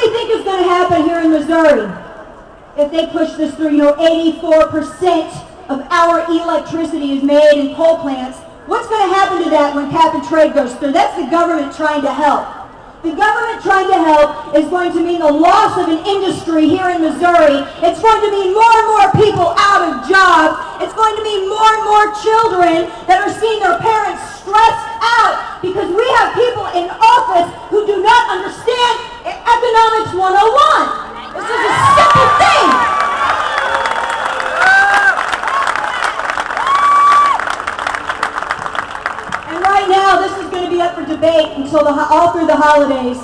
do you think is going to happen here in Missouri if they push this through? 84% of our electricity is made in coal plants. What's going to happen to that when cap and trade goes through? That's the government trying to help. The government trying to help is going to mean the loss of an industry here in Missouri. It's going to mean more and more people out of jobs. It's going to mean more and more children that are seeing their parents stressed out because we have people in office who do not understand economics 101. This is a simple thing. Right now, this is going to be up for debate until all through the holidays.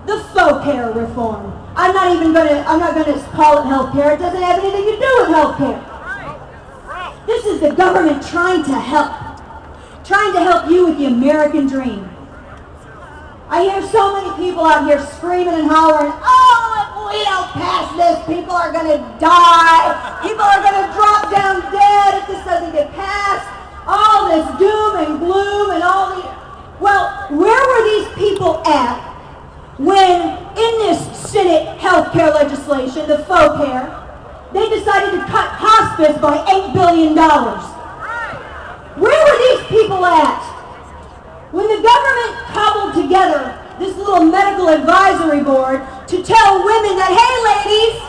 The faux care reform. I'm not going to call it health care. It doesn't have anything to do with health care. This is the government trying to help you with the American dream. I hear so many people out here screaming and hollering, oh, if we don't pass this, people are going to die. People are going to drop down dead if this doesn't get passed. All this doom and gloom and all the... Well, where were these people at when in this Senate health care legislation, the faux care, they decided to cut hospice by $8 billion? Where were these people at when the government cobbled together this little medical advisory board to tell women that, hey ladies,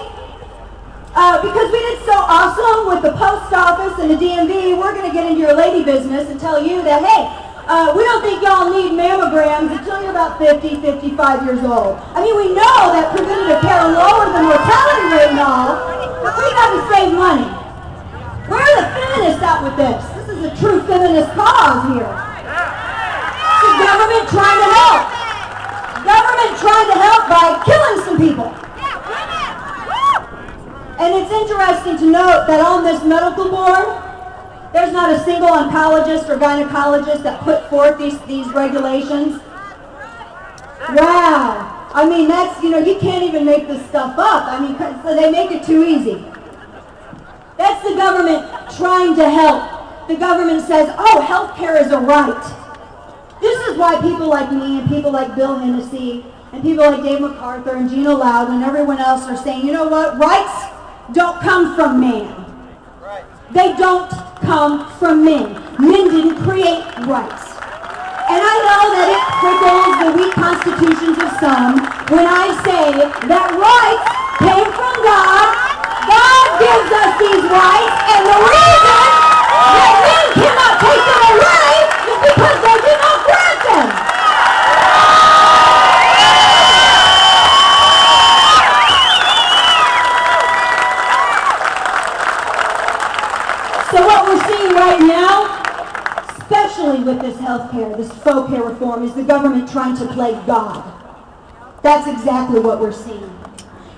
because we did so awesome with the post office and the DMV, we're going to get into your lady business and tell you that, hey, we don't think y'all need mammograms until you're about 50, 55 years old. I mean, we know that preventative care will lower the mortality rate and all, but we got to save money. Where are the feminists out with this? This is a true feminist cause here. The government trying to help. Government trying to help by killing some people. And it's interesting to note that on this medical board, there's not a single oncologist or gynecologist that put forth these regulations. Wow. I mean, that's, you can't even make this stuff up. I mean, so they make it too easy. That's the government trying to help. The government says, oh, health care is a right. This is why people like me and people like Bill Hennessy and people like Dave MacArthur and Gina Loud and everyone else are saying, you know what, rights don't come from man. They don't come from men. Men didn't create rights. And I know that it prickles the weak constitutions of some when I say that rights came from God. God gives us these rights, and the reason that men cannot take them away is because they did not grant them. So what we're seeing right now, especially with this health care, this faux care reform, is the government trying to play God. That's exactly what we're seeing.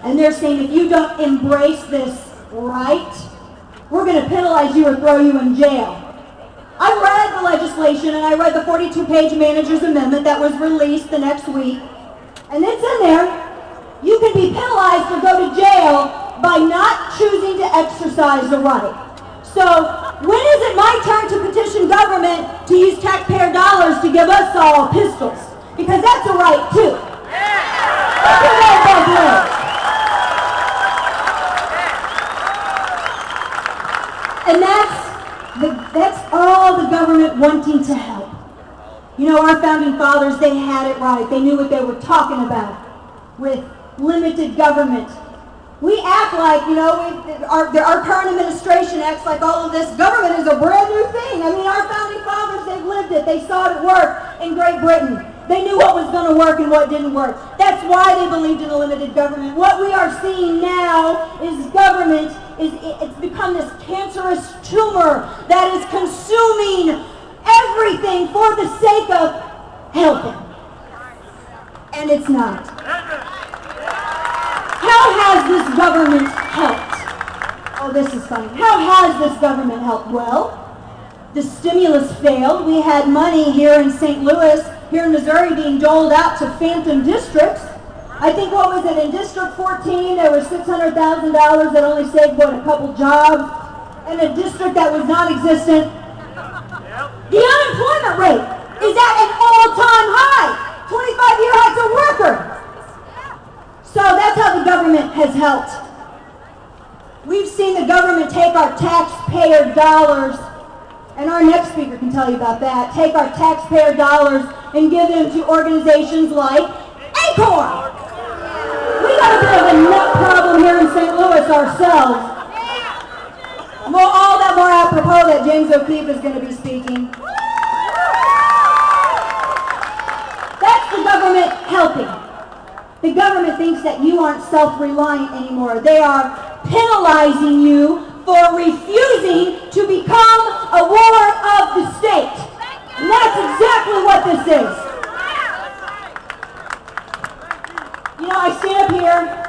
And they're saying if you don't embrace this right, we're going to penalize you or throw you in jail. I read the legislation and I read the 42-page manager's amendment that was released the next week. And it's in there. You can be penalized or go to jail by not choosing to exercise the right. So, when is it my turn to petition government to use taxpayer dollars to give us all pistols? Because that's a right, too. That's a right both ways. And that's all the government wanting to help. Our founding fathers, they had it right. They knew what they were talking about with limited government. We act like, our current administration acts like all of this government is a brand new thing. I mean, our founding fathers, they've lived it. They saw it work in Great Britain. They knew what was going to work and what didn't work. That's why they believed in a limited government. What we are seeing now is government, it's become this cancerous tumor that is consuming everything for the sake of helping. And it's not. How has this government helped? Oh, this is funny. How has this government helped? Well, the stimulus failed. We had money here in St. Louis, here in Missouri, being doled out to phantom districts. I think, what was it, in District 14, there was $600,000 that only saved, a couple jobs. And a district that was non-existent. The unemployment rate is at an all-time high. 25-year high, it's a record. So government has helped. We've seen the government take our taxpayer dollars, and our next speaker can tell you about that, take our taxpayer dollars and give them to organizations like ACORN. We got a bit of a nut problem here in St. Louis ourselves. All that more apropos that James O'Keefe is going to be speaking. That's the government helping. The government thinks that you aren't self-reliant anymore. They are penalizing you for refusing to become a ward of the state. And that's exactly what this is. You know, I stand up here,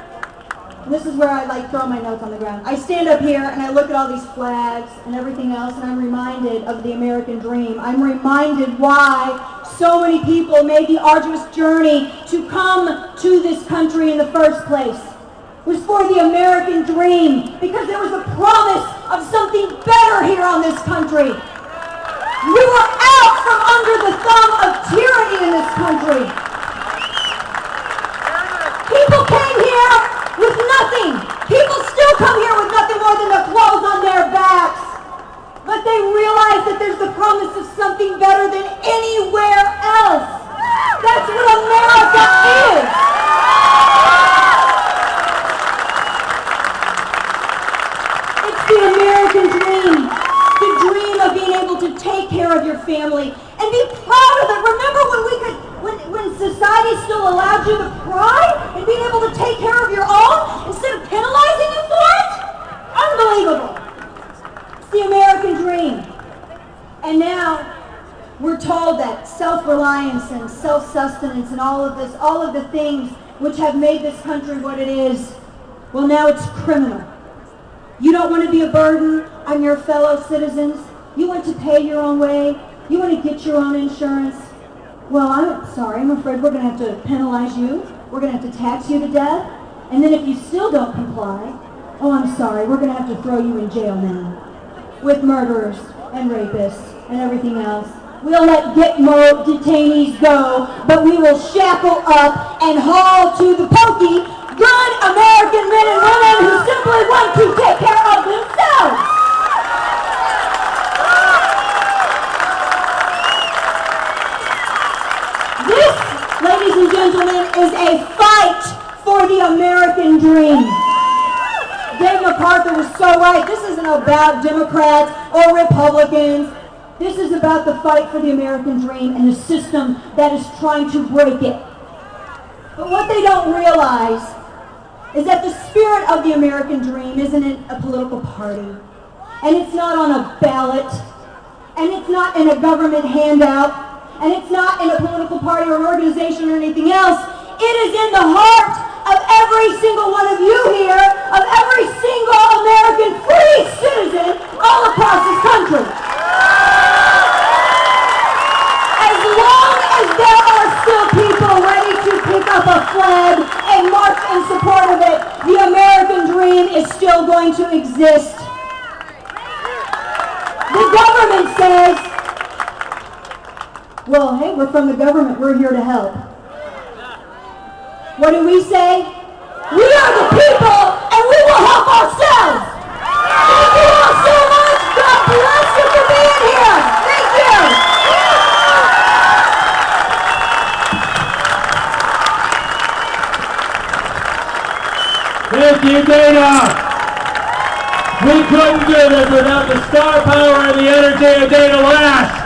and this is where I like throw my notes on the ground. I stand up here and I look at all these flags and everything else, and I'm reminded of the American dream. I'm reminded why so many people made the arduous journey to come to this country in the first place. It was for the American dream, because there was a promise of something better here on this country. We were out from under the thumb of tyranny in this country. People came here with nothing. People still come here with nothing more than the clothes on their backs. But they realize that there's the promise of something better than anywhere else. That's what America is. It's the American dream. The dream of being able to take care of your family and be proud of it. Remember when society still allowed you to cry and being able to take care of your own instead of penalizing you for it? Unbelievable. It's the American dream. And now we're told that self-reliance and self-sustenance and all of the things which have made this country what it is, well, now it's criminal. You don't want to be a burden on your fellow citizens. You want to pay your own way. You want to get your own insurance. Well, I'm sorry, I'm afraid we're going to have to penalize you. We're going to have to tax you to death. And then if you still don't comply, oh, I'm sorry, we're going to have to throw you in jail now with murderers and rapists and everything else. We'll let Gitmo detainees go, but we will shackle up and haul to the pokey good American men and women who simply want to take care of themselves. This, ladies and gentlemen, is a fight for the American dream. Dave MacArthur was so right. This isn't about Democrats or Republicans. This is about the fight for the American dream and the system that is trying to break it. But what they don't realize is that the spirit of the American dream isn't in a political party. And it's not on a ballot. And it's not in a government handout. And it's not in a political party or an organization or anything else. It is in the heart of every single one of you here, of every single American free citizen all across this country. As long as there are still people ready to pick up a flag and march in support of it, the American dream is still going to exist. The government says, well, hey, we're from the government, we're here to help. What do we say? We are the people, and we will help ourselves. Thank you all so much. God bless you for being here. Thank you. Thank you, Dana. We couldn't do this without the star power and the energy of Dana Loesch.